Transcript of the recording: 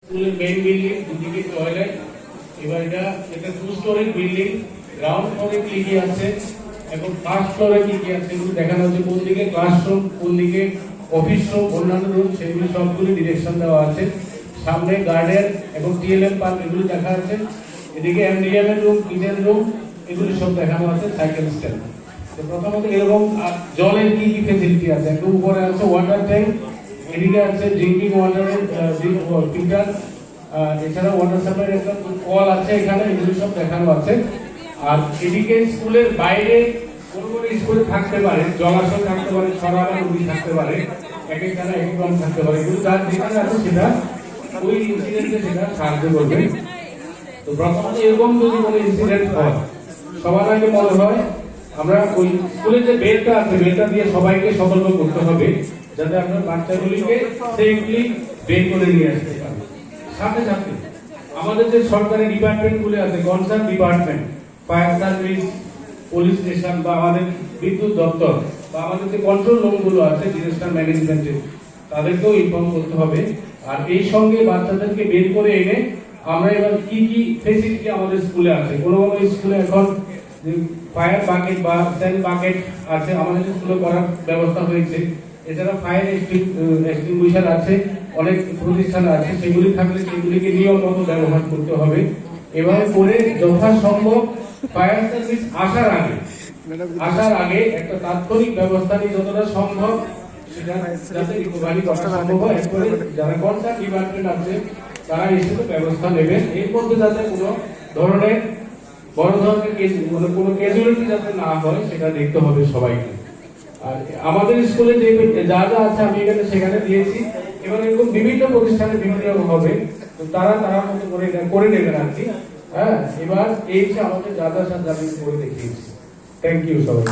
স্কুলের main building, দুদিকে toilet. এবার এটা 2 স্টোরি বিল্ডিং। গ্রাউন্ড ফ্লোরে কি কি আছে এবং ফার্স্ট ফ্লোরে কি কি আছে এগুলো দেখানো হচ্ছে। কোন দিকে ক্লাসরুম, কোন দিকে অফিস রুম, অন্যান্য রুম, সেগুলো সবগুলি ডিরেকশন দেওয়া আছে। সামনে গার্ডেন এবং টিএলএম পার্ক এগুলো দেখা আছে। এদিকে এমডিএম এর রুম, কিচেন রুম এগুলো সব দেখানো আছে। Cycle stand. তো প্রথমত এরকম জলের কি কি ফেসিলিটি আছে, একটু উপরে আছে ওয়াটার ট্যাঙ্ক, এদিকে আছে ড্রিঙ্কিং ওয়াটারের ফিল্টার, এছাড়া ওয়াটার সাপ্লাইয়ের একটা কল আছে এখানে, এগুলো সব দেখানো আছে। আর এদিকে স্কুলের বাইরে কোন কোন স্কুলে থাকতে পারে জলাশয়, থাকতে পারে সরাবা নদী, থাকতে পারে এক এক জায়গায় এক এক রকম থাকতে পারে। এগুলো যার যেখানে আছে সেটা ওই ইনসিডেন্টে সেটা সাহায্য করবে। তো প্রথমত এরকম যদি কোনো ইনসিডেন্ট হয়, সবার আগে মনে হয় আমরা ওই স্কুলের যে বেলটা আছে বেলটা দিয়ে সবাইকে সতর্ক করতে হবে, যাতে আপনার বাচ্চাগুলিকে সেফলি বের করে নিয়ে আসতে পারে। সাথে সাথে আমাদের যে সরকারি ডিপার্টমেন্ট গুলো আছে, concern department, fire service, police station বা আমাদের বিদ্যুৎ দপ্তর বা আমাদের যে কন্ট্রোল রুম গুলো আছে ডিজাস্টার ম্যানেজমেন্টে, তাদেরকেও ইনফর্ম করতে হবে। আর এই সঙ্গে বাচ্চাদেরকে বের করে এনে আমরা এবার কি কি ফেসিলিটি আমাদের স্কুলে আছে। কোনো কোনো স্কুলে এখন ফায়ার বাকেট বা সেল বাকেট আছে, আমাদের স্কুলে করার ব্যবস্থা হয়েছে। এছাড়া ফায়ার এক্সটিংগুইশার আছে, অনেক প্রতিষ্ঠান আছে, সেগুলি থাকলে সেগুলিকে নিয়ম মতো ব্যবহার করতে হবে। এভাবে করে যথাসম্ভব ফায়ার সার্ভিস আসার আগে একটা তাৎক্ষণিক ব্যবস্থা নিয়ে যতটা সম্ভব সেটা যাতে রিকভারি করা সম্ভব হয়। এরপরে যারা কনসার্ন ডিপার্টমেন্ট আছে তারা এসে ব্যবস্থা নেবেন। এর মধ্যে যাতে কোনো ধরনের বড় ধরনের মানে কোনো ক্যাজুয়ালিটি যাতে না হয় সেটা দেখতে হবে সবাইকে। আর আমাদের স্কুলে যে যা যা আছে আমি এখানে সেখানে দিয়েছি। এবার এরকম বিভিন্ন প্রতিষ্ঠানে বিভিন্ন রকম হবে, তো তারা মতো করে নেবেন আর কি। হ্যাঁ, এবার এই যে আমাদের যা যা সাথে আমি করে দেখিয়েছি। থ্যাংক ইউ সবাই।